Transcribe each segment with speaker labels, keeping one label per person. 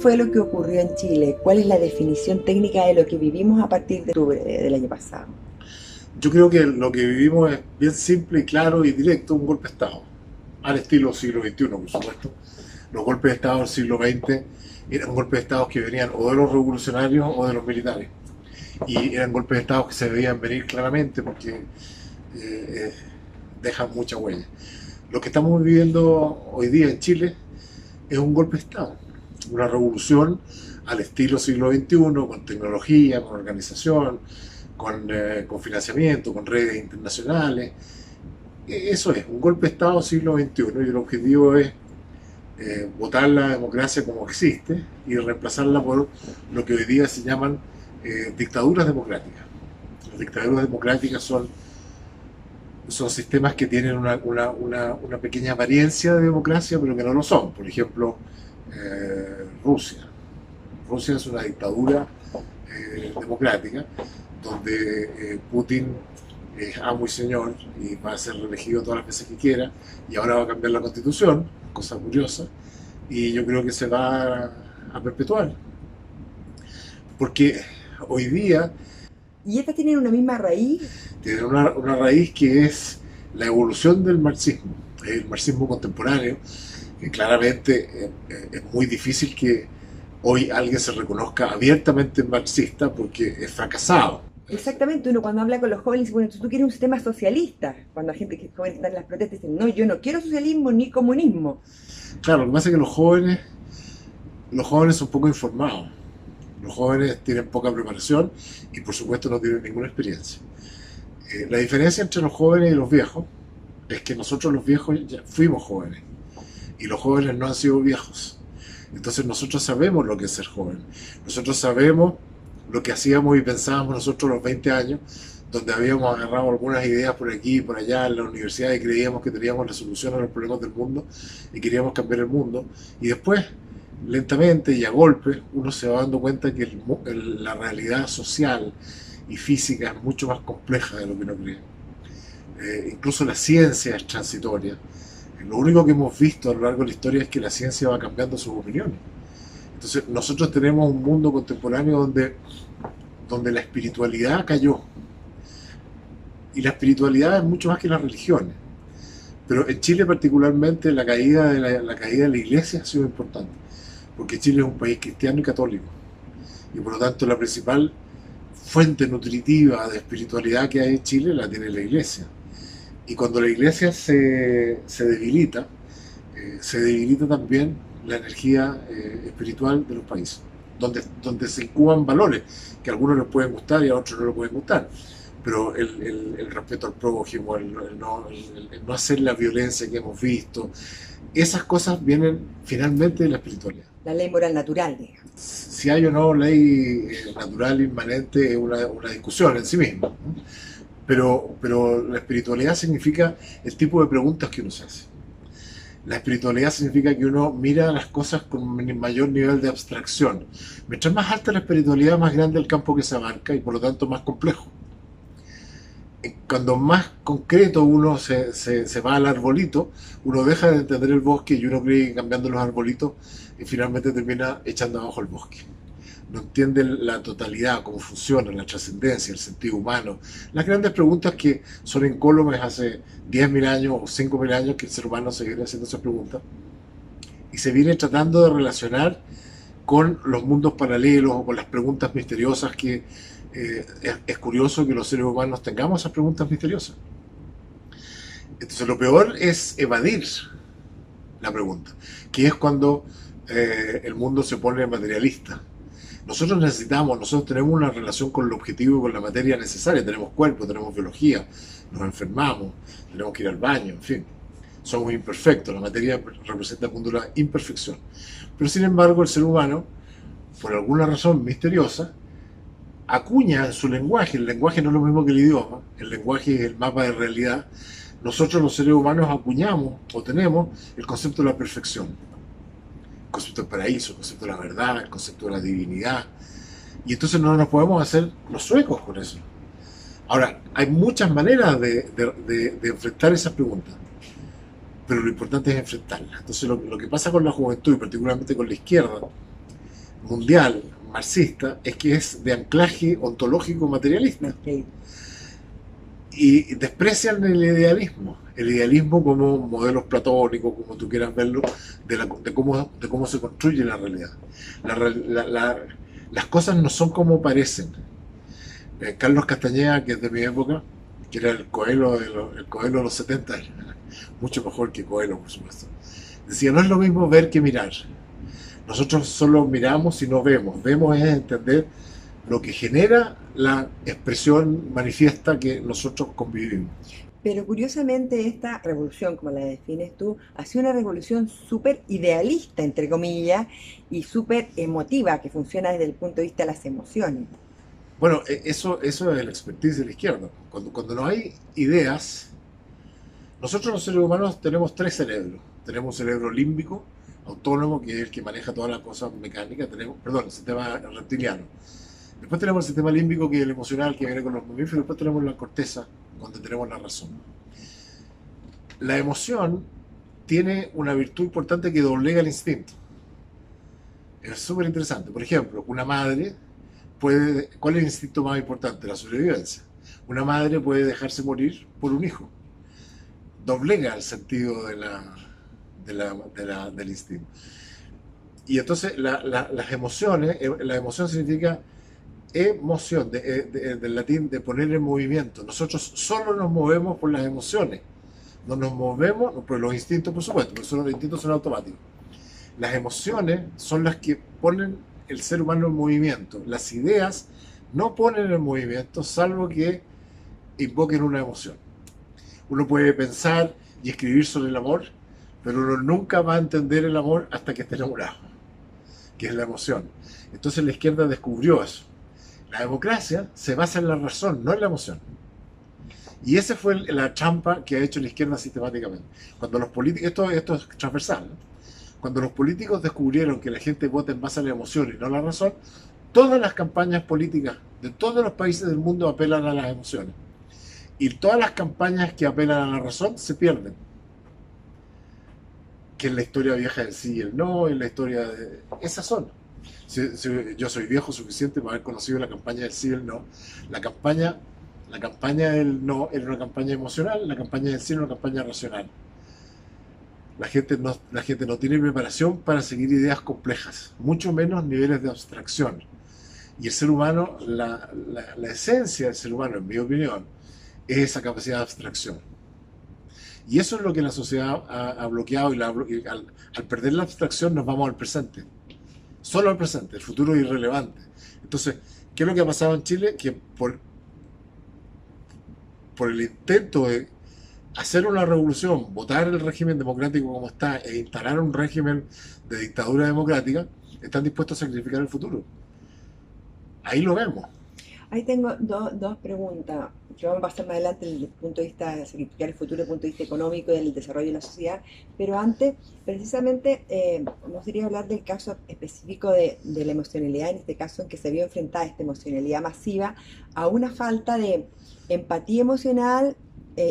Speaker 1: fue lo que ocurrió en Chile? ¿Cuál es la definición técnica de lo que vivimos a partir de octubre del año pasado?
Speaker 2: Yo creo que lo que vivimos es bien simple y claro y directo, un golpe de Estado, al estilo siglo XXI, por supuesto. Los golpes de Estado del siglo XX eran golpes de Estado que venían o de los revolucionarios o de los militares. Y eran golpes de Estado que se veían venir claramente porque eh, dejan mucha huella. Lo que estamos viviendo hoy día en Chile es un golpe de Estado, una revolución al estilo siglo XXI, con tecnología, con organización, con financiamiento, con redes internacionales. Eso es, un golpe de Estado siglo XXI y el objetivo es votar la democracia como existe y reemplazarla por lo que hoy día se llaman dictaduras democráticas. Las dictaduras democráticas son sistemas que tienen una pequeña apariencia de democracia, pero que no lo son. Por ejemplo, Rusia. Rusia es una dictadura democrática donde Putin es amo y señor y va a ser reelegido todas las veces que quiera y ahora va a cambiar la constitución, cosa curiosa, y yo creo que se va a perpetuar. Porque hoy día
Speaker 1: ¿Y estas tienen una misma raíz?
Speaker 2: tiene una raíz que es la evolución del marxismo, el marxismo contemporáneo, que claramente es muy difícil que hoy alguien se reconozca abiertamente marxista porque es fracasado.
Speaker 1: Exactamente, uno cuando habla con los jóvenes dice, bueno, tú quieres un sistema socialista. Cuando la gente que es joven está en las protestas dicen, no, yo no quiero socialismo ni comunismo.
Speaker 2: Claro, lo que pasa es que los jóvenes son poco informados. Los jóvenes tienen poca preparación y por supuesto no tienen ninguna experiencia. La diferencia entre los jóvenes y los viejos es que nosotros los viejos ya fuimos jóvenes y los jóvenes no han sido viejos. Entonces nosotros sabemos lo que es ser joven. Nosotros sabemos lo que hacíamos y pensábamos nosotros a los 20 años, donde habíamos agarrado algunas ideas por aquí y por allá en la universidad y creíamos que teníamos la solución a los problemas del mundo y queríamos cambiar el mundo. Y después, lentamente y a golpes, uno se va dando cuenta que la realidad social y física es mucho más compleja de lo que uno cree. Incluso la ciencia es transitoria. Lo único que hemos visto a lo largo de la historia es que la ciencia va cambiando sus opiniones. Entonces nosotros tenemos un mundo contemporáneo donde la espiritualidad cayó. Y la espiritualidad es mucho más que las religiones. Pero en Chile particularmente la caída de la iglesia ha sido importante. Porque Chile es un país cristiano y católico. Y por lo tanto la principal fuente nutritiva de espiritualidad que hay en Chile la tiene la iglesia. Y cuando la iglesia se debilita también la energía espiritual de los países, donde se incuban valores que a algunos les pueden gustar y a otros no les pueden gustar. Pero el respeto al prójimo, el no hacer la violencia que hemos visto, esas cosas vienen finalmente de la espiritualidad.
Speaker 1: La ley moral natural, digamos.
Speaker 2: Si hay o no ley natural inmanente es una discusión en sí misma, ¿no? Pero la espiritualidad significa el tipo de preguntas que uno se hace. La espiritualidad significa que uno mira las cosas con un mayor nivel de abstracción. Mientras más alta la espiritualidad, más grande el campo que se abarca y por lo tanto más complejo. Cuando más concreto uno se va al arbolito, uno deja de entender el bosque y uno cree que cambiando los arbolitos y finalmente termina echando abajo el bosque. No entiende la totalidad, cómo funciona, la trascendencia, el sentido humano. Las grandes preguntas que son incólumes hace 10.000 años o 5.000 años que el ser humano se viene haciendo esas preguntas y se viene tratando de relacionar con los mundos paralelos o con las preguntas misteriosas que es curioso que los seres humanos tengamos esas preguntas misteriosas. Entonces lo peor es evadir la pregunta, que es cuando el mundo se pone materialista. Nosotros tenemos una relación con el objetivo y con la materia necesaria, tenemos cuerpo, tenemos biología, nos enfermamos, tenemos que ir al baño, en fin. Somos imperfectos, la materia representa el mundo de la imperfección. Pero sin embargo el ser humano, por alguna razón misteriosa, acuña en su lenguaje, el lenguaje no es lo mismo que el idioma, el lenguaje es el mapa de realidad, nosotros los seres humanos acuñamos o tenemos el concepto de la perfección. El concepto del paraíso, el concepto de la verdad, el concepto de la divinidad. Y entonces no nos podemos hacer los suecos con eso. Ahora, hay muchas maneras de enfrentar esas preguntas, pero lo importante es enfrentarlas. Entonces lo que pasa con la juventud y particularmente con la izquierda mundial marxista es que es de anclaje ontológico materialista
Speaker 1: Ok.
Speaker 2: y desprecian el idealismo como modelos platónicos, como tú quieras verlo, de cómo se construye la realidad. La las cosas no son como parecen. Carlos Castañeda, que es de mi época, que era el Coelho de los 70, mucho mejor que Coelho, por supuesto, decía, no es lo mismo ver que mirar. Nosotros solo miramos y no vemos. Vemos es entender lo que genera la expresión manifiesta que nosotros convivimos.
Speaker 1: Pero curiosamente esta revolución, como la defines tú, ha sido una revolución súper idealista, entre comillas, y súper emotiva, que funciona desde el punto de vista de las emociones.
Speaker 2: Bueno, eso es el expertise de la izquierda. Cuando no hay ideas, nosotros los seres humanos tenemos tres cerebros. Tenemos un cerebro límbico, autónomo, que es el que maneja todas las cosas mecánicas. Perdón, el sistema reptiliano. Después tenemos el sistema límbico, que es el emocional, que viene con los mamíferos. Después tenemos la corteza, donde tenemos la razón. La emoción tiene una virtud importante que doblega el instinto. Es súper interesante. Por ejemplo, una madre puede... ¿Cuál es el instinto más importante? La sobrevivencia. Una madre puede dejarse morir por un hijo. Doblega el sentido del instinto. Y entonces las emociones, la emoción significa emoción, del latín de poner en movimiento. Nosotros solo nos movemos por las emociones. No nos movemos por los instintos, por supuesto, porque los instintos son automáticos. Las emociones son las que ponen el ser humano en movimiento. Las ideas no ponen en movimiento, salvo que invoquen una emoción. Uno puede pensar y escribir sobre el amor, pero uno nunca va a entender el amor hasta que esté enamorado, que es la emoción. Entonces la izquierda descubrió eso. La democracia se basa en la razón, no en la emoción. Y esa fue la trampa que ha hecho la izquierda sistemáticamente. Cuando los políticos, esto es transversal, ¿no? Cuando los políticos descubrieron que la gente vota en base a la emoción y no a la razón, todas las campañas políticas de todos los países del mundo apelan a las emociones. Y todas las campañas que apelan a la razón se pierden. Que en la historia vieja del sí y el no, en la historia de... Esas son. Yo soy viejo suficiente para haber conocido la campaña del sí y el no. La campaña del no era una campaña emocional, la campaña del sí era una campaña racional. La gente no tiene preparación para seguir ideas complejas, mucho menos niveles de abstracción. Y el ser humano, la esencia del ser humano, en mi opinión, es esa capacidad de abstracción. Y eso es lo que la sociedad ha bloqueado, y al perder la abstracción nos vamos al presente. Solo al presente, el futuro es irrelevante. Entonces, ¿qué es lo que ha pasado en Chile? Que por el intento de hacer una revolución, votar el régimen democrático como está e instalar un régimen de dictadura democrática, están dispuestos a sacrificar el futuro. Ahí lo vemos.
Speaker 1: Ahí tengo dos preguntas que vamos a pasar más adelante desde el punto de vista de sacrificar el futuro, desde el punto de vista económico y del desarrollo de la sociedad. Pero antes, precisamente, me gustaría hablar del caso específico de la emocionalidad, en este caso en que se vio enfrentada esta emocionalidad masiva a una falta de empatía emocional,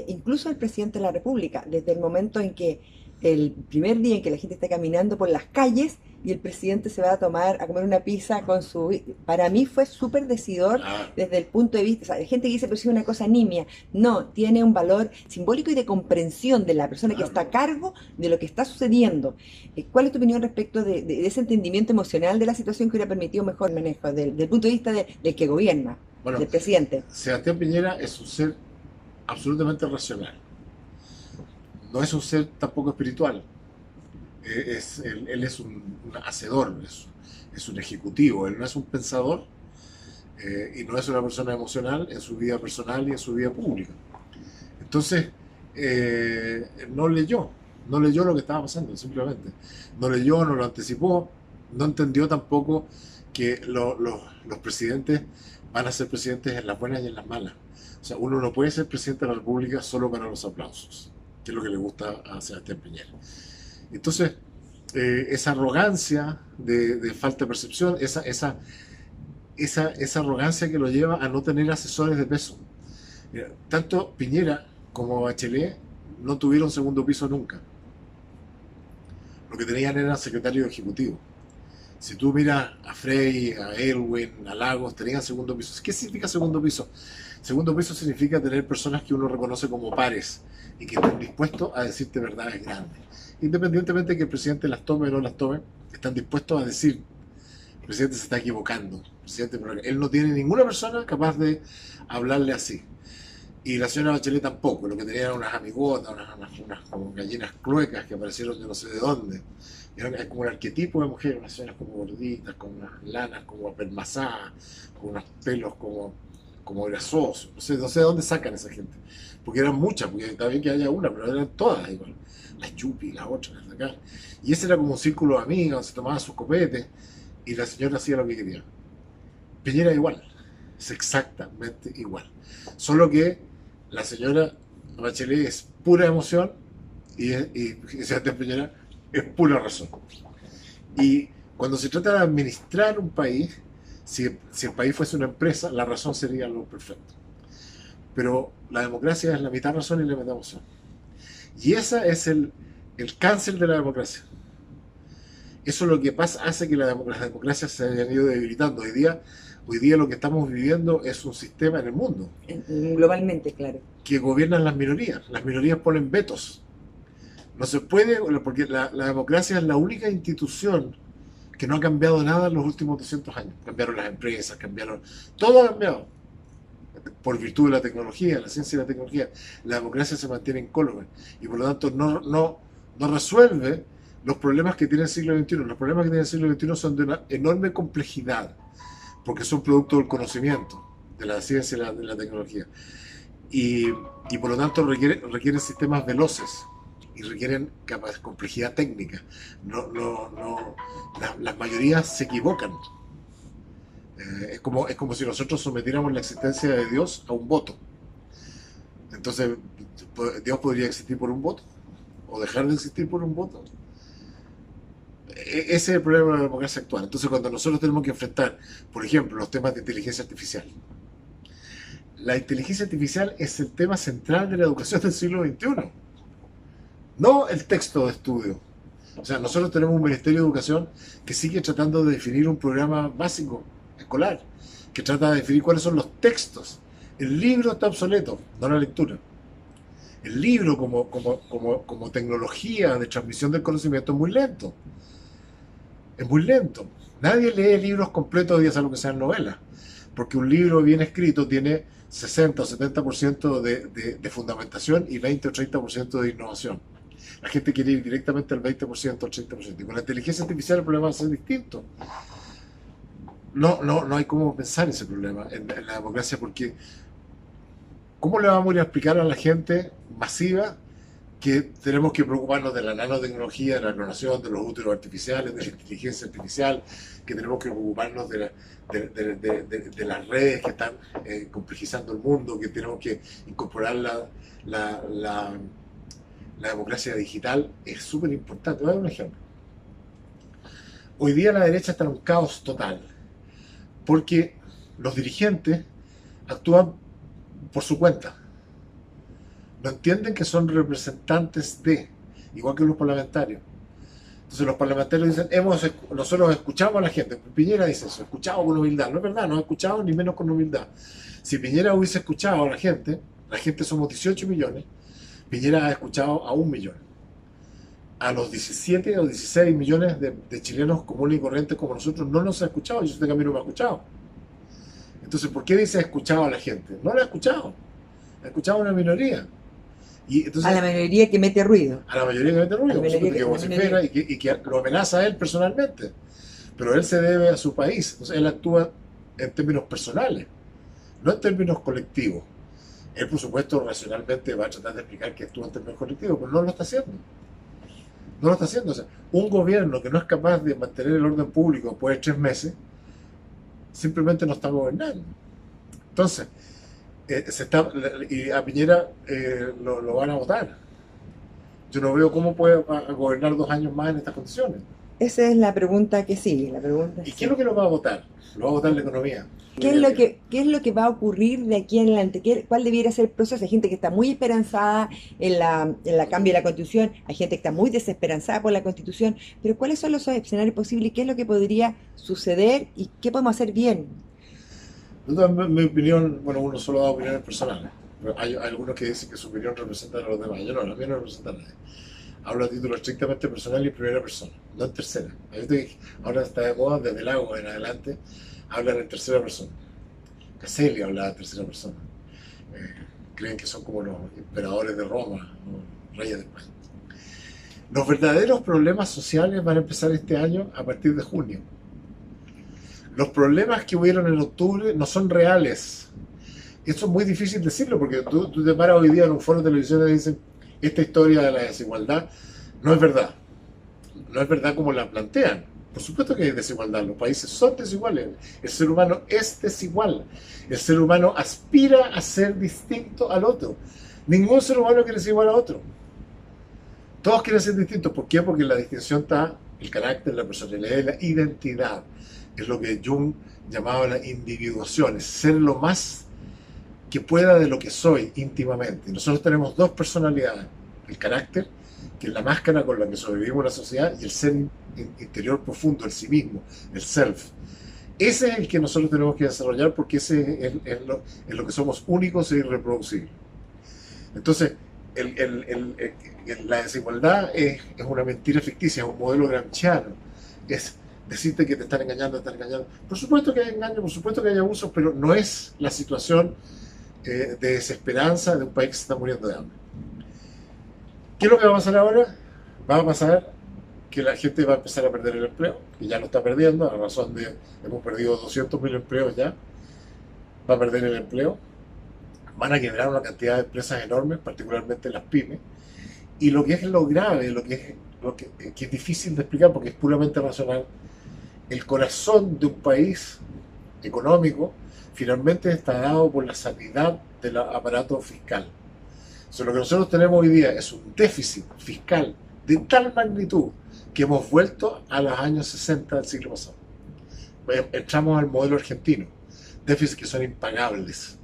Speaker 1: incluso al presidente de la República, desde el momento en que el primer día en que la gente está caminando por las calles y el presidente se va a comer una pizza con su... Para mí fue súper decidor
Speaker 2: Ah,
Speaker 1: desde el punto de vista, o sea, hay gente que dice, pero si es una cosa nimia. No, tiene un valor simbólico y de comprensión de la persona que está a cargo de lo que está sucediendo. ¿Cuál es tu opinión respecto de ese entendimiento emocional de la situación que hubiera permitido mejor manejo, del punto de vista del que gobierna,
Speaker 2: bueno,
Speaker 1: del presidente?
Speaker 2: Sebastián Piñera es un ser absolutamente racional. No es un ser tampoco espiritual. Él es un hacedor, es un ejecutivo, él no es un pensador, y no es una persona emocional en su vida personal y en su vida pública. Entonces, no leyó lo que estaba pasando, simplemente. No leyó, no lo anticipó, no entendió tampoco que los presidentes van a ser presidentes en las buenas y en las malas. O sea, uno no puede ser presidente de la República solo para los aplausos, que es lo que le gusta a Sebastián Piñera. Entonces, esa arrogancia de falta de percepción, esa arrogancia que lo lleva a no tener asesores de peso. Mira, tanto Piñera como Bachelet no tuvieron segundo piso nunca. Lo que tenían eran secretarios ejecutivos. Si tú miras a Frey, a Elwin, a Lagos, tenían segundo piso. ¿Qué significa segundo piso? Segundo piso significa tener personas que uno reconoce como pares y que están dispuestos a decirte verdades grandes. Independientemente de que el presidente las tome o no las tome, están dispuestos a decir, el presidente se está equivocando. Presidente, él no tiene ninguna persona capaz de hablarle así. Y la señora Bachelet tampoco, lo que tenía eran unas amigotas, unas como gallinas cluecas que aparecieron de no sé de dónde. Es como un arquetipo de mujer, unas señoras como gorditas, con unas lanas como apelmazadas, con unos pelos como grasosos. No sé de dónde sacan esa gente. Porque eran muchas, porque está bien que haya una, pero eran todas igual. Las Yupi, las otras, las de acá. Y ese era como un círculo de amigos, se tomaban sus copetes y la señora hacía lo que quería. Piñera igual, es exactamente igual. Solo que la señora Bachelet es pura emoción y Sebastián Piñera es pura razón. Y cuando se trata de administrar un país, si el país fuese una empresa, la razón sería lo perfecto. Pero la democracia es la mitad razón y la mitad emoción. Y ese es el cáncer de la democracia. Eso es lo que pasa, hace que las democracias se hayan ido debilitando. Hoy día lo que estamos viviendo es un sistema en el mundo.
Speaker 1: Globalmente, claro.
Speaker 2: Que gobiernan las minorías. Las minorías ponen vetos. No se puede, porque la democracia es la única institución que no ha cambiado nada en los últimos 200 años. Cambiaron las empresas, todo ha cambiado. Por virtud de la tecnología, la ciencia y la tecnología. La democracia se mantiene incólume y por lo tanto no resuelve los problemas que tiene el siglo XXI. Los problemas que tiene el siglo XXI son de una enorme complejidad, porque son producto del conocimiento, de la ciencia y de la tecnología. Y por lo tanto requieren sistemas veloces y requieren complejidad técnica. Las mayorías se equivocan. Es como si nosotros sometiéramos la existencia de Dios a un voto. Entonces, ¿Dios podría existir por un voto? ¿O dejar de existir por un voto? Ese es el problema de la democracia actual. Entonces, cuando nosotros tenemos que enfrentar, por ejemplo, los temas de inteligencia artificial, la inteligencia artificial es el tema central de la educación del siglo XXI, no el texto de estudio. O sea, nosotros tenemos un Ministerio de Educación que sigue tratando de definir un programa básico escolar, que trata de definir cuáles son los textos. El libro está obsoleto, no la lectura. El libro como tecnología de transmisión del conocimiento es muy lento. Es muy lento. Nadie lee libros completos hoy día, salvo que sean novelas, porque un libro bien escrito tiene 60 o 70% de fundamentación y 20 o 30% de innovación. La gente quiere ir directamente al 20%, al 30%. Y con la inteligencia artificial el problema va a ser distinto. No hay cómo pensar ese problema en la democracia, porque ¿cómo le vamos a ir a explicar a la gente masiva que tenemos que preocuparnos de la nanotecnología, de la clonación, de los úteros artificiales, de la inteligencia artificial, que tenemos que preocuparnos de las redes que están complejizando el mundo, que tenemos que incorporar la democracia digital? Es súper importante. Voy a dar un ejemplo. Hoy día la derecha está en un caos total, porque los dirigentes actúan por su cuenta. No entienden que son representantes de, igual que los parlamentarios. Entonces los parlamentarios dicen, nosotros escuchamos a la gente. Piñera dice eso, escuchamos con humildad. No es verdad, no escuchamos ni menos con humildad. Si Piñera hubiese escuchado a la gente somos 18 millones, Piñera ha escuchado a 1 millón. A los 17 o 16 millones de chilenos comunes y corrientes como nosotros no nos ha escuchado, yo sé que a mí no me ha escuchado. Entonces, ¿por qué dice ha escuchado a la gente? No la ha escuchado a una minoría. Y entonces,
Speaker 1: a la mayoría que mete ruido.
Speaker 2: A la mayoría que mete ruido, que vocifera y que lo amenaza a él personalmente. Pero él se debe a su país. Entonces él actúa en términos personales, no en términos colectivos. Él, por supuesto, racionalmente va a tratar de explicar que actúa en términos colectivos, pero no lo está haciendo. No lo está haciendo. O sea, un gobierno que no es capaz de mantener el orden público después de 3 meses, simplemente no está gobernando. Entonces, y a Piñera lo van a votar. Yo no veo cómo puede gobernar 2 años más en estas condiciones.
Speaker 1: Esa es la pregunta que sigue, la pregunta
Speaker 2: ¿Y qué es lo
Speaker 1: sí.
Speaker 2: que nos va a votar? Lo va a votar la economía.
Speaker 1: Qué es lo que va a ocurrir de aquí en adelante? ¿Cuál debiera ser el proceso? Hay gente que está muy esperanzada en la cambio de la Constitución, hay gente que está muy desesperanzada por la Constitución, pero ¿cuáles son los escenarios posibles? ¿Qué es lo que podría suceder y qué podemos hacer bien?
Speaker 2: Mi opinión, bueno, uno solo da opiniones personales. Pero hay algunos que dicen que su opinión representa a los demás. Yo no, la mía no representa a nadie. Hablo a título estrictamente personal y en primera persona, no en tercera. Hay gente que ahora está de moda, desde el agua en adelante, hablan en tercera persona. Caselli hablaba en tercera persona. Creen que son como los emperadores de Roma, los reyes de España. Los verdaderos problemas sociales van a empezar este año a partir de junio. Los problemas que hubieron en octubre no son reales. Esto es muy difícil decirlo porque tú te paras hoy día en un foro de televisión y dicen esta historia de la desigualdad no es verdad. No es verdad como la plantean. Por supuesto que hay desigualdad, los países son desiguales, el ser humano es desigual, el ser humano aspira a ser distinto al otro. Ningún ser humano quiere ser igual a otro. Todos quieren ser distintos. ¿Por qué? Porque en la distinción está el carácter, la personalidad y la identidad. Es lo que Jung llamaba la individuación, es ser lo más que pueda de lo que soy íntimamente. Nosotros tenemos dos personalidades, el carácter, que es la máscara con la que sobrevivimos en la sociedad, y el ser interior profundo, el sí mismo, el self. Ese es el que nosotros tenemos que desarrollar porque ese es lo que somos únicos e irreproducibles. Entonces, la desigualdad es una mentira ficticia, es un modelo gramsciano. Es decirte que te están engañando, te están engañando. Por supuesto que hay engaño, por supuesto que hay abusos, pero no es la situación de desesperanza de un país que se está muriendo de hambre. ¿Qué es lo que va a pasar ahora? Va a pasar que la gente va a empezar a perder el empleo, que ya lo está perdiendo, a razón de hemos perdido 200.000 empleos ya, va a perder el empleo, van a quebrar una cantidad de empresas enormes, particularmente las pymes, y lo que es lo grave, que es difícil de explicar porque es puramente racional, el corazón de un país económico finalmente está dado por la sanidad del aparato fiscal. O sea, lo que nosotros tenemos hoy día es un déficit fiscal de tal magnitud que hemos vuelto a los años 60 del siglo pasado. Entramos al modelo argentino, déficits que son impagables,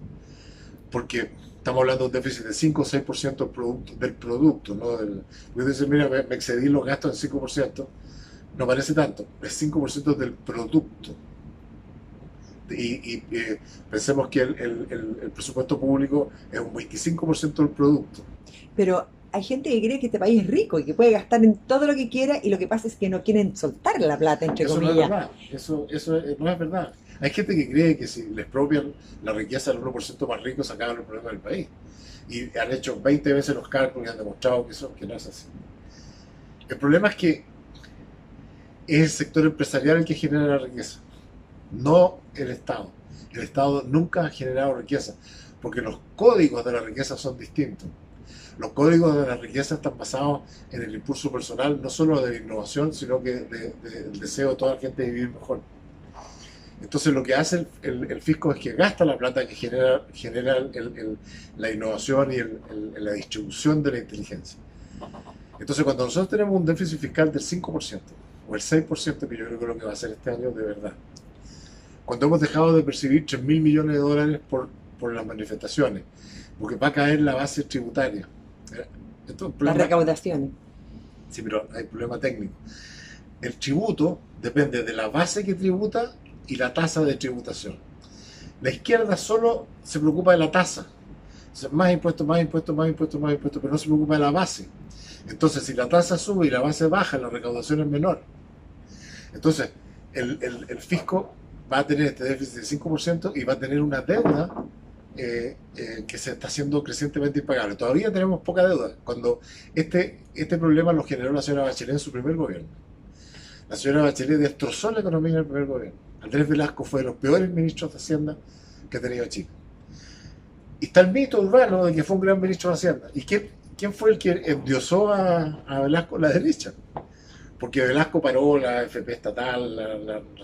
Speaker 2: porque estamos hablando de un déficit de 5 o 6% del producto, ¿no? Yo dice, mira, me excedí los gastos en 5%, no parece tanto, es 5% del producto. Pensemos que el presupuesto público es un 25% del producto.
Speaker 1: Pero hay gente que cree que este país es rico y que puede gastar en todo lo que quiera y lo que pasa es que no quieren soltar la plata, entre
Speaker 2: Eso no es
Speaker 1: comillas.
Speaker 2: verdad, eso no es verdad. Hay gente que cree que si les expropian la riqueza del 1% más rico se acaban los problemas del país. Y han hecho 20 veces los cálculos y han demostrado que no es así. El problema es que es el sector empresarial el que genera la riqueza, no el Estado. El Estado nunca ha generado riqueza, porque los códigos de la riqueza son distintos. Los códigos de la riqueza están basados en el impulso personal, no solo de la innovación, sino que del deseo de toda la gente de vivir mejor. Entonces lo que hace el fisco es que gasta la plata que genera la innovación y la distribución de la inteligencia. Entonces cuando nosotros tenemos un déficit fiscal del 5% o el 6% que yo creo que es lo que va a ser este año de verdad, cuando hemos dejado de percibir 3.000 millones de dólares por las manifestaciones, porque va a caer la base tributaria. Esto es un
Speaker 1: Las
Speaker 2: problema,
Speaker 1: recaudaciones.
Speaker 2: sí, pero hay un problema técnico. El tributo depende de la base que tributa y la tasa de tributación. La izquierda solo se preocupa de la tasa. O sea, más impuestos, más impuestos, más impuestos, más impuestos, pero no se preocupa de la base. Entonces, si la tasa sube y la base baja, la recaudación es menor. Entonces, el fisco va a tener este déficit de 5% y va a tener una deuda que se está haciendo crecientemente impagable. Todavía tenemos poca deuda, cuando este problema lo generó la señora Bachelet en su primer gobierno. La señora Bachelet destrozó la economía en el primer gobierno. Andrés Velasco fue de los peores ministros de Hacienda que ha tenido Chile. Y está el mito urbano de que fue un gran ministro de Hacienda. ¿Y quién fue el que endiosó a Velasco? La derecha. Porque Velasco paró la FP estatal,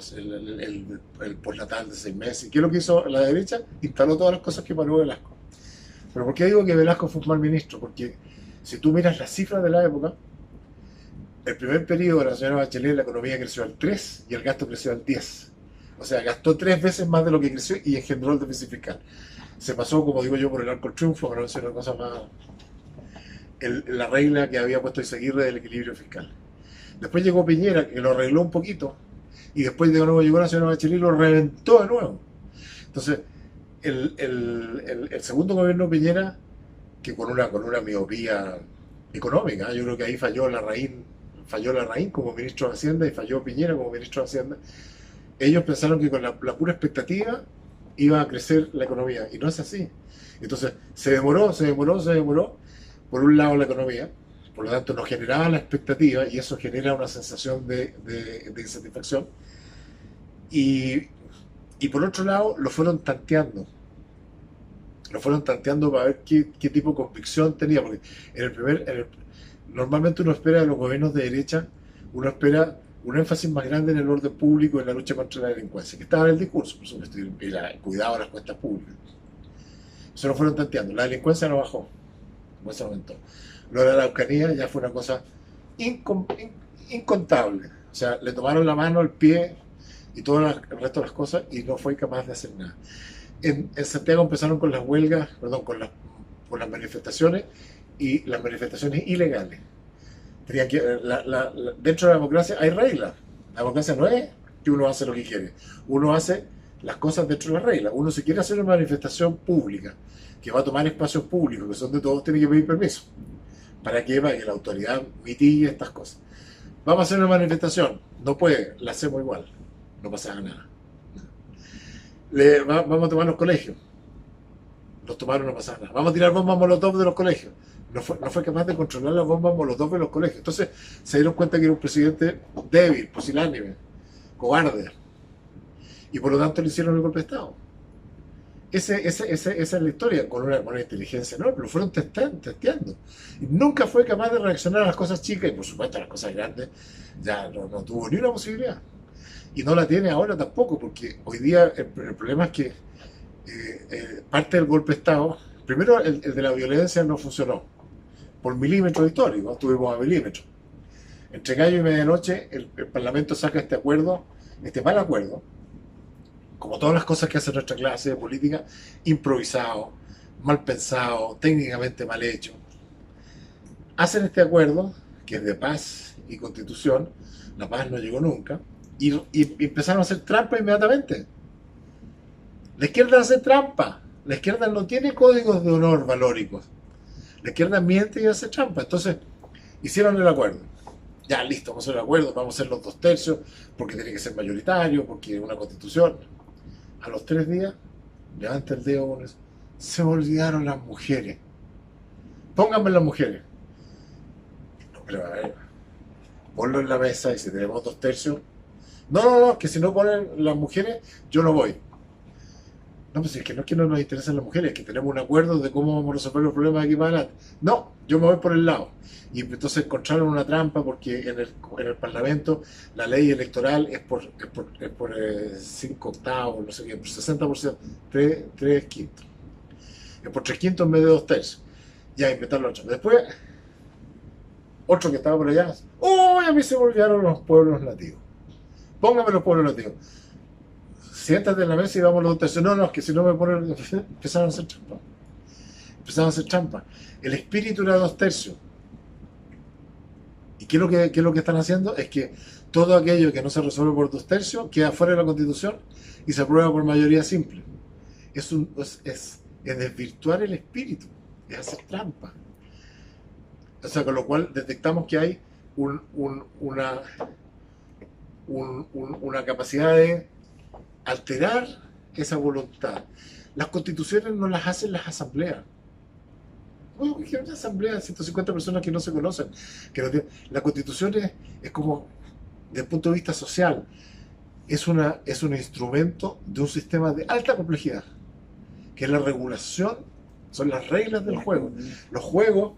Speaker 2: el postnatal de 6 meses. ¿Y qué es lo que hizo la derecha? Instaló todas las cosas que paró Velasco. ¿Pero por qué digo que Velasco fue un mal ministro? Porque si tú miras las cifras de la época, el primer periodo de la señora Bachelet la economía creció al 3 y el gasto creció al 10. O sea, gastó 3 veces más de lo que creció y engendró el déficit fiscal. Se pasó, como digo yo, por el arco del triunfo, para no decir una cosa más, la regla que había puesto Izaguirre del equilibrio fiscal. Después llegó Piñera, que lo arregló un poquito, y después de nuevo llegó la señora Bachelet y lo reventó de nuevo. Entonces, el segundo gobierno de Piñera, que con una miopía económica, yo creo que ahí falló Larraín como ministro de Hacienda y falló Piñera como ministro de Hacienda. Ellos pensaron que con la pura expectativa iba a crecer la economía, y no es así. Entonces, se demoró. Por un lado la economía, por lo tanto no generaba la expectativa y eso genera una sensación de insatisfacción. Y, y por otro lado lo fueron tanteando para ver qué tipo de convicción tenía, porque normalmente uno espera de los gobiernos de derecha, uno espera un énfasis más grande en el orden público, en la lucha contra la delincuencia, que estaba en el discurso, por supuesto, y el cuidado de las cuentas públicas. Eso lo fueron tanteando. La delincuencia no bajó, en ese momento. Lo de la Araucanía ya fue una cosa incontable. O sea, le tomaron la mano, el pie y todo el resto de las cosas y no fue capaz de hacer nada. En Santiago empezaron con las huelgas, perdón, con las manifestaciones y las manifestaciones ilegales. Dentro de la democracia hay reglas. La democracia no es que uno hace lo que quiere. Uno hace las cosas dentro de las reglas. Uno, si quiere hacer una manifestación pública que va a tomar espacios públicos, que son de todos, tiene que pedir permiso. ¿Para qué? Para que la autoridad mitigue estas cosas. Vamos a hacer una manifestación. No puede, la hacemos igual. No pasa nada. Vamos a tomar los colegios. Los tomaron, no pasa nada. Vamos a tirar bombas molotov de los colegios. No fue capaz de controlar las bombas molotov de los colegios. Entonces se dieron cuenta que era un presidente débil, pusilánime, cobarde. Y por lo tanto le hicieron el golpe de Estado. Esa es la historia, con una inteligencia enorme. Lo fueron testeando. Y nunca fue capaz de reaccionar a las cosas chicas y por supuesto a las cosas grandes ya no tuvo ni una posibilidad. Y no la tiene ahora tampoco, porque hoy día el problema es que parte del golpe de Estado, primero el de la violencia no funcionó, por milímetros históricos, estuvimos a milímetros. Entre gallo y medianoche el Parlamento saca este acuerdo, este mal acuerdo, como todas las cosas que hace nuestra clase de política, improvisado, mal pensado, técnicamente mal hecho. Hacen este acuerdo, que es de paz y constitución, la paz no llegó nunca, y empezaron a hacer trampa inmediatamente. La izquierda hace trampa. La izquierda no tiene códigos de honor valóricos. La izquierda miente y hace trampa. Entonces, hicieron el acuerdo. Ya, listo, vamos a hacer el acuerdo, vamos a hacer los 2/3, porque tiene que ser mayoritario, porque es una constitución. A los 3 días, levanta el dedo, se olvidaron las mujeres. Pónganme las mujeres. No, pero a ver, ponlo en la mesa y si tenemos 2/3, no, que si no ponen las mujeres, yo no voy. No, pues es que no nos interesan las mujeres, es que tenemos un acuerdo de cómo vamos a resolver los problemas de aquí para adelante. No, yo me voy por el lado. Y entonces encontraron una trampa porque en el Parlamento la ley electoral es por 5/8, no sé qué, por 60%, 3/5. Es por 3/5 en vez de 2/3. Ya inventaron otro. Después, otro que estaba por allá, ¡uy! A mí se me olvidaron los pueblos nativos. Póngame los pueblos nativos. Siéntate en la mesa y vamos los 2/3. No, es que si no me ponen. Empezaron a hacer trampa. El espíritu era 2/3. ¿Y qué es lo que están haciendo? Es que todo aquello que no se resuelve por 2/3 queda fuera de la Constitución y se aprueba por mayoría simple. Es desvirtuar el espíritu, es hacer trampa. O sea, con lo cual detectamos que hay una capacidad de alterar esa voluntad. Las constituciones no las hacen las asambleas. Bueno, que una asamblea de 150 personas que no se conocen. La constitución es como, desde el punto de vista social, es un instrumento de un sistema de alta complejidad, que es la regulación, son las reglas del juego. Los juegos,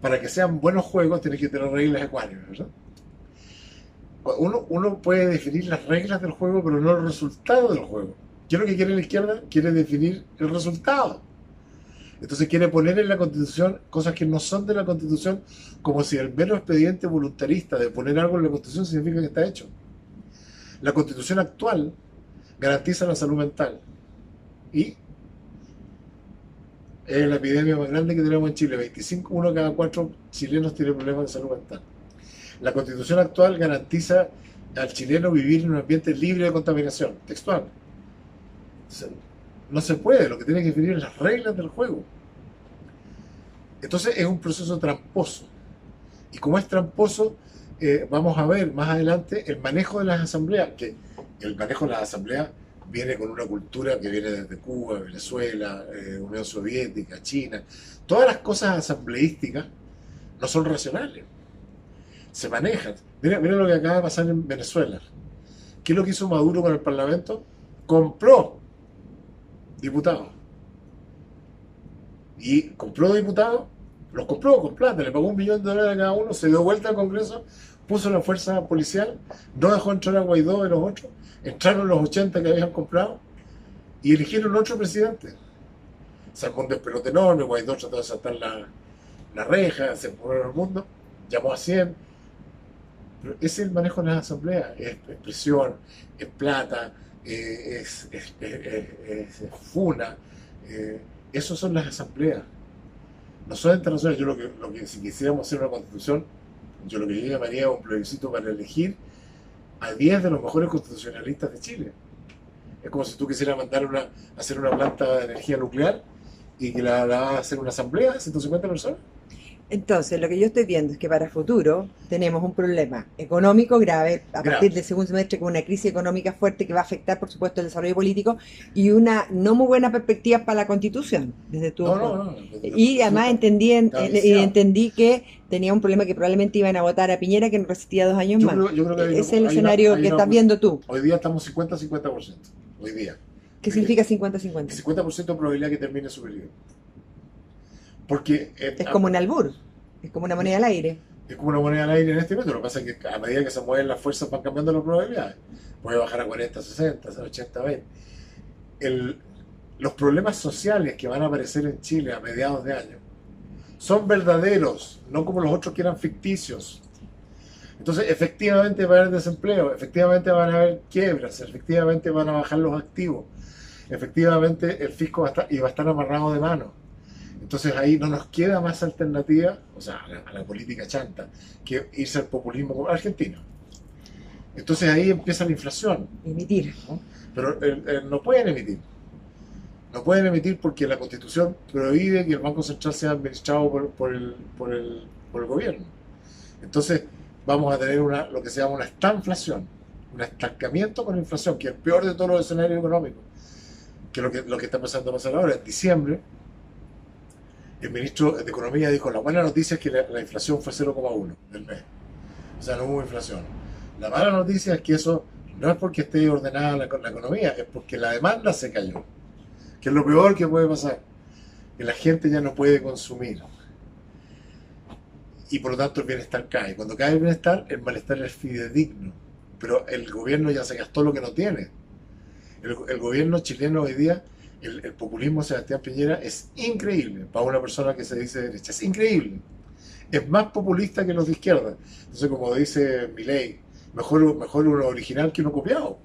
Speaker 2: para que sean buenos juegos, tienen que tener reglas ecuánimes, ¿verdad? Uno puede definir las reglas del juego, pero no el resultado del juego. ¿Qué es lo que quiere la izquierda? Quiere definir el resultado. Entonces quiere poner en la Constitución cosas que no son de la Constitución, como si el mero expediente voluntarista de poner algo en la Constitución significa que está hecho. La Constitución actual garantiza la salud mental y es la epidemia más grande que tenemos en Chile. 25, uno de cada 4 chilenos tiene problemas de salud mental. La Constitución actual garantiza al chileno vivir en un ambiente libre de contaminación, textual. No se puede, lo que tiene que definir es las reglas del juego. Entonces es un proceso tramposo. Y como es tramposo, vamos a ver más adelante el manejo de las asambleas, que el manejo de las asambleas viene con una cultura que viene desde Cuba, Venezuela, Unión Soviética, China. Todas las cosas asambleísticas no son racionales, se manejan. Mira lo que acaba de pasar en Venezuela. ¿Qué es lo que hizo Maduro con el Parlamento? Compró diputados. Y compró diputados, los compró con plata, le pagó $1 millón a cada uno, se dio vuelta al Congreso, puso la fuerza policial, no dejó entrar a Guaidó y los otros, entraron los 80 que habían comprado y eligieron otro presidente. Sacó un despelote enorme, Guaidó trató de saltar la reja, se pone el mundo, llamó a 100. Pero ese es el manejo de las asambleas, es presión, es plata, es funa, eso son las asambleas. No son internacionales. Yo lo que si quisiéramos hacer una constitución, yo lo que yo llamaría un plebiscito para elegir a 10 de los mejores constitucionalistas de Chile. Es como si tú quisieras mandar hacer una planta de energía nuclear y que la va a hacer una asamblea de 150 personas.
Speaker 1: Entonces, lo que yo estoy viendo es que para futuro tenemos un problema económico grave a partir del segundo semestre, con una crisis económica fuerte que va a afectar, por supuesto, el desarrollo político y una no muy buena perspectiva para la Constitución, desde tu
Speaker 2: No.
Speaker 1: Y además entendí que tenía un problema que probablemente iban a votar a Piñera, que no resistía 2 años más.
Speaker 2: Yo creo que
Speaker 1: Ese es el escenario que estás viendo tú.
Speaker 2: Hoy día estamos 50-50%. Hoy día.
Speaker 1: ¿Qué significa 50-50?
Speaker 2: 50% de probabilidad que termine su periodo. Porque
Speaker 1: es como un albur, es como una moneda al aire.
Speaker 2: Es como una moneda al aire en este momento. Lo que pasa es que a medida que se mueven las fuerzas van cambiando las probabilidades. Puede bajar a 40-60, a 80-20. Los problemas sociales que van a aparecer en Chile a mediados de año son verdaderos, no como los otros que eran ficticios. Entonces, efectivamente va a haber desempleo, efectivamente van a haber quiebras, efectivamente van a bajar los activos, efectivamente el fisco va a estar amarrado de mano. Entonces ahí no nos queda más alternativa, o sea, a la política chanta, que irse al populismo argentino. Entonces ahí empieza la inflación.
Speaker 1: Emitir.
Speaker 2: ¿No? Pero no pueden emitir. No pueden emitir porque la Constitución prohíbe que el Banco Central sea administrado por el gobierno. Entonces vamos a tener lo que se llama una estanflación, un estancamiento con inflación, que es el peor de todos los escenarios económicos. Que es lo que está empezando a pasar ahora. En diciembre, el ministro de Economía dijo: la buena noticia es que la inflación fue 0,1 del mes. O sea, no hubo inflación. La mala noticia es que eso no es porque esté ordenada la economía, es porque la demanda se cayó. Que es lo peor que puede pasar. Que la gente ya no puede consumir. Y por lo tanto el bienestar cae. Cuando cae el malestar es fidedigno. Pero el gobierno ya se gastó lo que no tiene. El gobierno chileno hoy día, el populismo de Sebastián Piñera es increíble para una persona que se dice de derecha. Es increíble. Es más populista que los de izquierda. Entonces, como dice Milei, mejor uno original que uno copiado.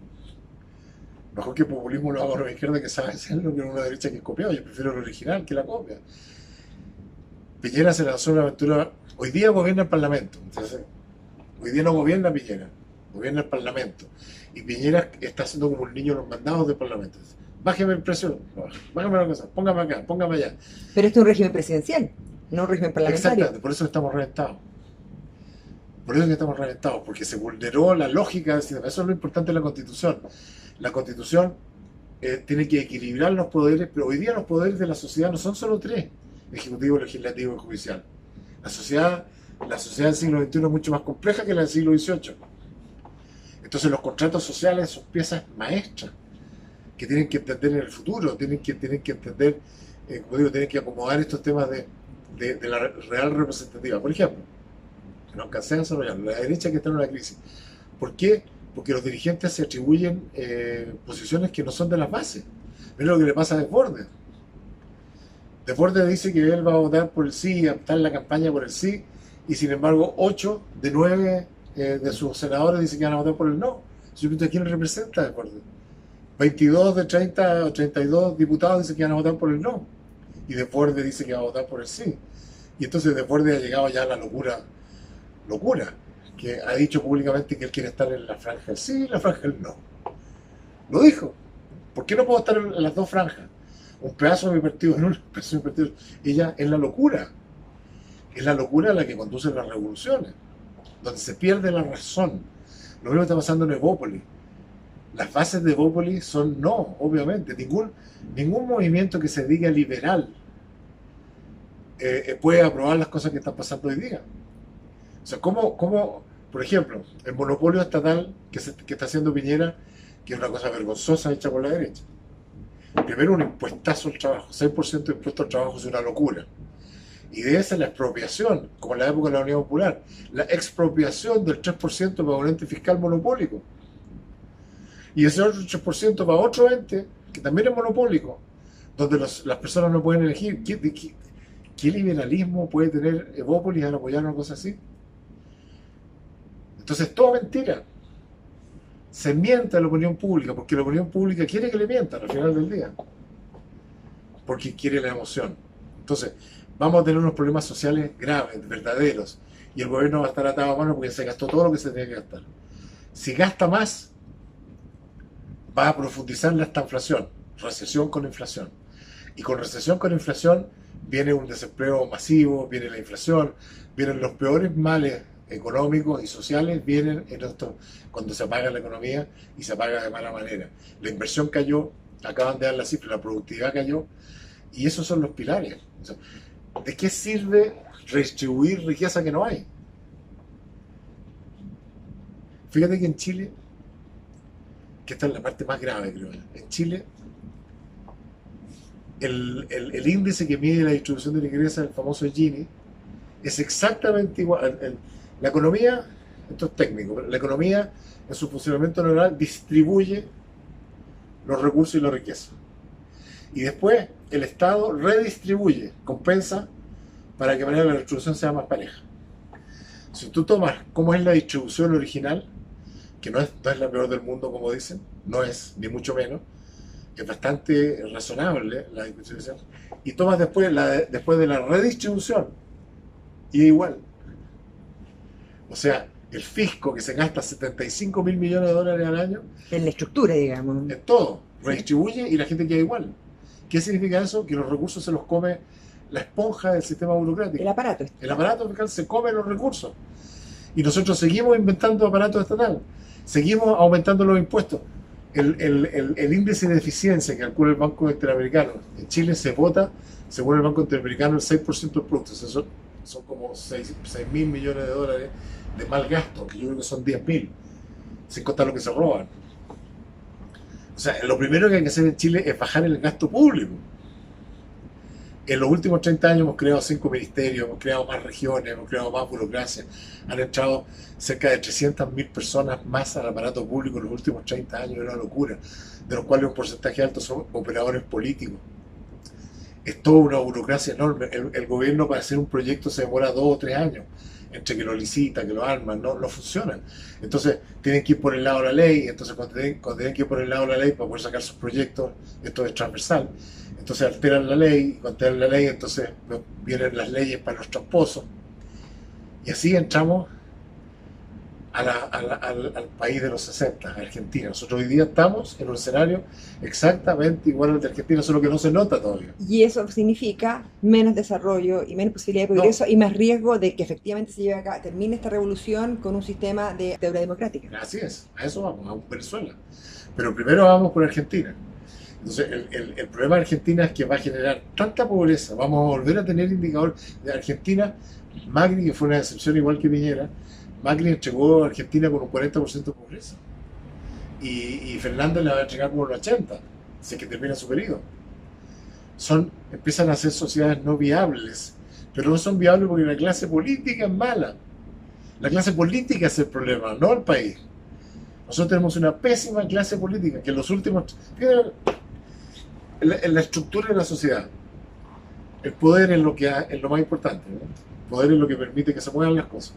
Speaker 2: Mejor que el populismo lo haga una izquierda que sabe hacerlo que una derecha que es copiado. Yo prefiero el original que la copia. Piñera se lanzó una aventura. Hoy día gobierna el Parlamento. Entonces, hoy día no gobierna Piñera, gobierna el Parlamento. Y Piñera está haciendo como un niño los mandados del Parlamento. Bájeme el precio, bájeme la cosa, póngame acá, póngame allá.
Speaker 1: Pero esto es un régimen presidencial, no un régimen parlamentario.
Speaker 2: Exactamente, por eso estamos reventados. Por eso que estamos reventados, porque se vulneró la lógica. Eso es lo importante de la Constitución. La Constitución tiene que equilibrar los poderes, pero hoy día los poderes de la sociedad no son solo 3: ejecutivo, legislativo y judicial. La sociedad del siglo XXI es mucho más compleja que la del siglo XVIII. Entonces los contratos sociales son piezas maestras que tienen que entender en el futuro, tienen que entender, como digo, tienen que acomodar estos temas de la real representativa. Por ejemplo, no alcancé a desarrollar la derecha que está en una crisis. ¿Por qué? Porque los dirigentes se atribuyen posiciones que no son de las bases. Mira lo que le pasa a Desbordes. Desbordes dice que él va a votar por el sí, está en la campaña por el sí, y sin embargo 8 de 9 de sus senadores dicen que van a votar por el no. Yo pregunto, ¿a quién representa Desbordes? 22 de 30 o 32 diputados dicen que van a votar por el no, y Desbordes dice que va a votar por el sí. Y entonces Desbordes ha llegado ya a la locura, que ha dicho públicamente que él quiere estar en la franja del sí y en la franja del no. Lo dijo. ¿Por qué no puedo estar en las dos franjas? Un pedazo de mi partido en uno, un pedazo de mi partido. Ella es la locura. Es la locura la que conduce las revoluciones, donde se pierde la razón. Lo mismo está pasando en Evópolis. Las bases de Evópolis son no, obviamente. Ningún movimiento que se diga liberal puede aprobar las cosas que están pasando hoy día. O sea, ¿cómo por ejemplo, el monopolio estatal que está haciendo Piñera, que es una cosa vergonzosa hecha por la derecha? Primero, un impuestazo al trabajo, 6% de impuesto al trabajo es una locura. Y de esa la expropiación, como en la época de la Unidad Popular, la expropiación del 3% para un ente fiscal monopólico. Y ese otro 3% para otro ente, que también es monopólico, donde las personas no pueden elegir. ¿Qué liberalismo puede tener Evópolis al apoyar una cosa así? Entonces, todo mentira. Se miente a la opinión pública, porque la opinión pública quiere que le mientan al final del día, porque quiere la emoción. Entonces, vamos a tener unos problemas sociales graves, verdaderos, y el gobierno va a estar atado a mano porque se gastó todo lo que se tenía que gastar. Si gasta más, va a profundizar esta inflación, recesión con inflación. Y con recesión con inflación viene un desempleo masivo, viene la inflación, vienen los peores males económicos y sociales, vienen en esto, cuando se apaga la economía y se apaga de mala manera. La inversión cayó, acaban de dar la cifra, la productividad cayó, y esos son los pilares. O sea, ¿de qué sirve redistribuir riqueza que no hay? Fíjate que en Chile, que esta es la parte más grave, creo yo, en Chile el índice que mide la distribución de riqueza, el famoso Gini, es exactamente igual. La economía, esto es técnico, pero la economía en su funcionamiento normal distribuye los recursos y la riqueza. Y después el Estado redistribuye, compensa para que de manera la distribución sea más pareja. Si tú tomas cómo es la distribución original, que no es la peor del mundo como dicen, no es, ni mucho menos, es bastante razonable la distribución, y tomas después de la redistribución, y igual. O sea, el fisco que se gasta 75.000 millones de dólares al año
Speaker 1: En la estructura, digamos.
Speaker 2: en todo, redistribuye y la gente queda igual. ¿Qué significa eso? Que los recursos se los come la esponja del sistema burocrático.
Speaker 1: El aparato.
Speaker 2: El aparato fiscal se come los recursos. Y nosotros seguimos inventando aparatos estatales, seguimos aumentando los impuestos. El índice de eficiencia que calcula el Banco Interamericano, en Chile se vota, según el Banco Interamericano, el 6% del producto. Eso son como 6.000 millones de dólares de mal gasto, que yo creo que son 10.000, sin contar lo que se roban. O sea, lo primero que hay que hacer en Chile es bajar el gasto público. En los últimos 30 años hemos creado 5 ministerios, hemos creado más regiones, hemos creado más burocracia. Han entrado cerca de 300.000 personas más al aparato público en los últimos 30 años, es una locura, de los cuales un porcentaje alto son operadores políticos. Es toda una burocracia enorme. El gobierno para hacer un proyecto se demora 2 o 3 años, entre que lo licita, que lo arman, no funciona. Entonces tienen que ir por el lado de la ley, entonces cuando tienen que ir por el lado de la ley para poder sacar sus proyectos, esto es transversal, entonces alteran la ley, cuando alteran la ley entonces vienen las leyes para los tramposos, y así entramos al país de los 60, Argentina. Nosotros hoy día estamos en un escenario exactamente igual al de Argentina, solo que no se nota todavía.
Speaker 1: Y eso significa menos desarrollo y menos posibilidad de progreso y más riesgo de que efectivamente se lleve a cabo, termine esta revolución con un sistema de deuda democrática.
Speaker 2: Así es, a eso vamos, a Venezuela. Pero primero vamos por Argentina. Entonces, el problema de Argentina es que va a generar tanta pobreza, vamos a volver a tener indicador de Argentina. Macri, que fue una decepción igual que Piñera, Macri entregó a Argentina con un 40% de pobreza. Y Fernández le va a entregar como un 80%, si es que termina su periodo. Empiezan a ser sociedades no viables, pero no son viables porque la clase política es mala. La clase política es el problema, no el país. Nosotros tenemos una pésima clase política, que en los últimos... Fíjate, en la estructura de la sociedad, El poder es lo más importante, ¿no? El poder es lo que permite que se muevan las cosas.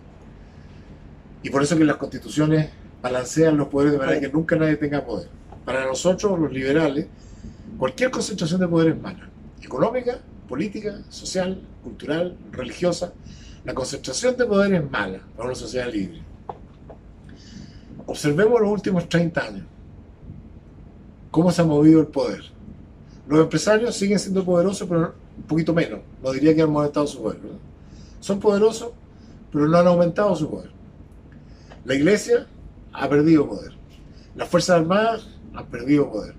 Speaker 2: Y por eso que las constituciones balancean los poderes de manera que nunca nadie tenga poder. Para nosotros, los liberales, cualquier concentración de poder es mala. Económica, política, social, cultural, religiosa. La concentración de poder es mala para una sociedad libre. Observemos los últimos 30 años. Cómo se ha movido el poder. Los empresarios siguen siendo poderosos, pero un poquito menos. No diría que han aumentado su poder, ¿verdad? Son poderosos, pero no han aumentado su poder. La iglesia ha perdido poder. Las Fuerzas Armadas han perdido poder.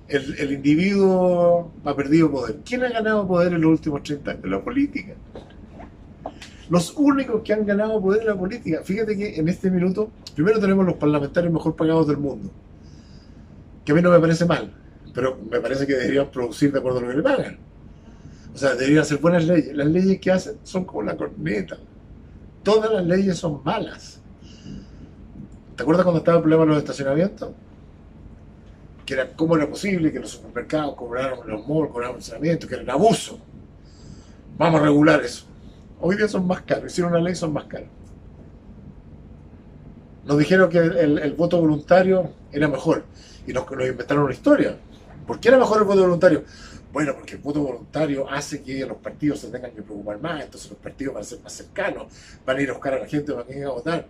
Speaker 2: El individuo ha perdido poder. ¿Quién ha ganado poder en los últimos 30 años? La política. Los únicos que han ganado poder en la política. Fíjate que en este minuto, primero tenemos los parlamentarios mejor pagados del mundo. Que a mí no me parece mal, pero me parece que deberían producir de acuerdo a lo que le pagan. O sea, deberían hacer buenas leyes. Las leyes que hacen son como la corneta. Todas las leyes son malas. ¿Te acuerdas cuando estaba el problema de los estacionamientos? Que era cómo era posible que los supermercados cobraran, los malls cobraran estacionamientos, que era un abuso. Vamos a regular eso. Hoy día son más caros. Hicieron una ley, son más caros. Nos dijeron que el voto voluntario era mejor. Y nos inventaron una historia. ¿Por qué era mejor el voto voluntario? Bueno, porque el voto voluntario hace que los partidos se tengan que preocupar más, entonces los partidos van a ser más cercanos, van a ir a buscar a la gente para que venga a votar.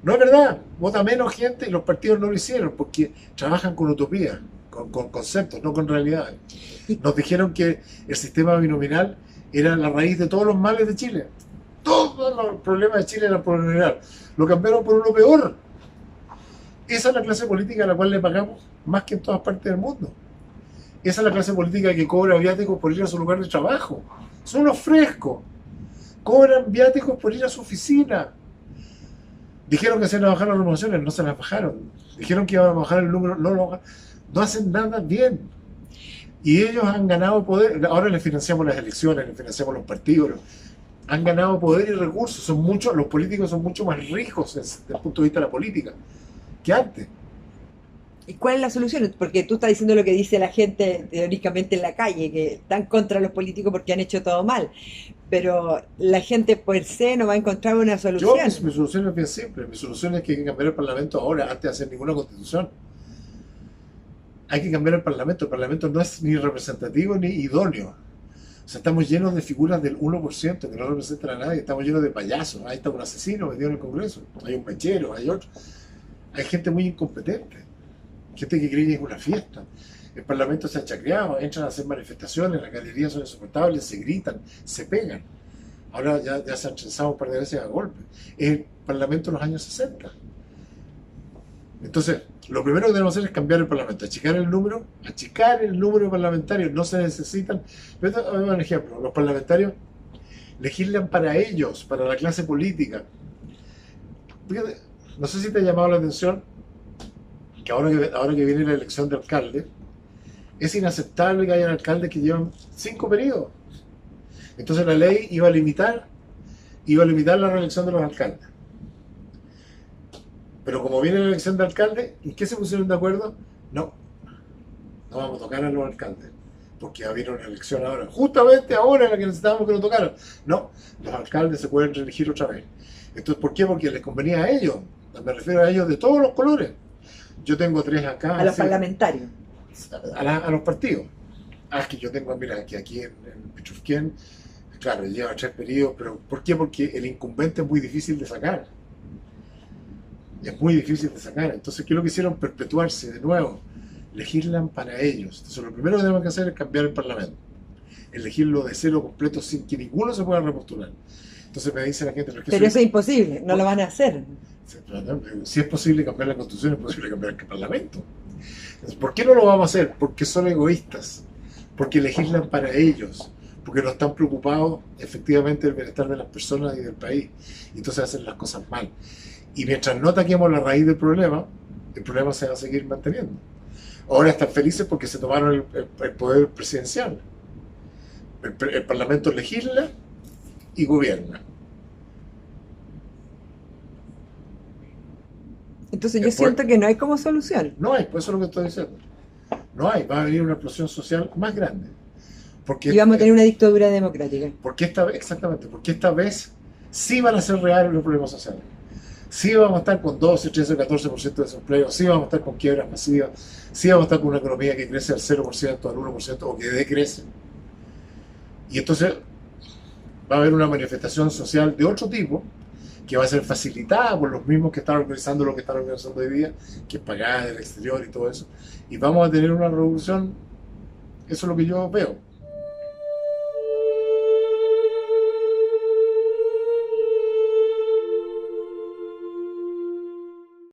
Speaker 2: No es verdad, vota menos gente y los partidos no lo hicieron porque trabajan con utopía, con conceptos, no con realidades. Nos dijeron que el sistema binominal era la raíz de todos los males de Chile. Todos los problemas de Chile eran por lo general. Lo cambiaron por uno peor. Esa es la clase política a la cual le pagamos más que en todas partes del mundo. Esa es la clase política que cobra viáticos por ir a su lugar de trabajo. Son los frescos. Cobran viáticos por ir a su oficina. Dijeron que se iban a bajar las remociones, no se las bajaron. Dijeron que iban a bajar el número, no lo bajan. No hacen nada bien. Y ellos han ganado poder. Ahora les financiamos las elecciones, les financiamos los partidos. Han ganado poder y recursos. Son muchos, los políticos son mucho más ricos desde el punto de vista de la política que antes.
Speaker 1: ¿Y cuál es la solución? Porque tú estás diciendo lo que dice la gente teóricamente en la calle, que están contra los políticos porque han hecho todo mal. Pero la gente per se no va a encontrar una solución.
Speaker 2: Mi solución es bien simple. Mi solución es que hay que cambiar el Parlamento ahora, antes de hacer ninguna constitución. Hay que cambiar el Parlamento. El Parlamento no es ni representativo ni idóneo. O sea, estamos llenos de figuras del 1% que no representan a nadie. Estamos llenos de payasos. Ahí está un asesino metido en el Congreso. Hay un mechero, hay otro. Hay gente muy incompetente. Gente que cree que es una fiesta. El Parlamento se ha chacreado, entran a hacer manifestaciones, las galerías son insoportables, se gritan, se pegan. Ahora ya se han trenzado un par de veces a golpe. Es el Parlamento de los años 60. Entonces, lo primero que tenemos que hacer es cambiar el Parlamento, achicar el número de parlamentarios. No se necesitan. Voy a dar un ejemplo. Los parlamentarios legislan para ellos, para la clase política. Fíjate, no sé si te ha llamado la atención que ahora que viene la elección de alcalde, es inaceptable que haya alcaldes que llevan 5 periodos. Entonces la ley iba a limitar la reelección de los alcaldes. Pero como viene la elección de alcalde, ¿en qué se pusieron de acuerdo? No vamos a tocar a los alcaldes, porque va a haber una elección ahora, justamente ahora en la que necesitábamos que lo tocaran. No, los alcaldes se pueden reelegir otra vez. Entonces, ¿por qué? Porque les convenía a ellos. Me refiero a ellos de todos los colores. Yo tengo 3 acá.
Speaker 1: A los parlamentarios.
Speaker 2: A los partidos. Es que yo tengo, mira, que aquí en Pichufquén, claro, lleva 3 periodos, pero ¿por qué? Porque el incumbente es muy difícil de sacar. Es muy difícil de sacar. Entonces, ¿qué es lo que hicieron? Perpetuarse de nuevo. Legislan para ellos. Entonces, lo primero que tenemos que hacer es cambiar el Parlamento. Elegirlo de cero completo sin que ninguno se pueda repostular. Entonces me dice la gente...
Speaker 1: Pero eso es imposible, no lo van a hacer.
Speaker 2: Si es posible cambiar la Constitución, es posible cambiar el Parlamento. Entonces, ¿por qué no lo vamos a hacer? Porque son egoístas, porque legislan para ellos, porque no están preocupados efectivamente del bienestar de las personas y del país. Y entonces hacen las cosas mal. Y mientras no ataquemos la raíz del problema, el problema se va a seguir manteniendo. Ahora están felices porque se tomaron el poder presidencial. El Parlamento legisla y gobierna.
Speaker 1: Entonces yo siento que no hay como solución.
Speaker 2: No hay, pues eso es lo que estoy diciendo. No hay, va a venir una explosión social más grande. Porque,
Speaker 1: Y vamos a tener una dictadura democrática.
Speaker 2: exactamente, porque esta vez sí van a ser reales los problemas sociales. Sí vamos a estar con 12, 13, 14% de desempleo, sí vamos a estar con quiebras masivas, sí vamos a estar con una economía que crece al 0%, al 1% o que decrece. Y entonces va a haber una manifestación social de otro tipo que va a ser facilitada por los mismos que están organizando lo que están organizando hoy día, que es pagada del exterior y todo eso. Y vamos a tener una revolución, eso es lo que yo veo.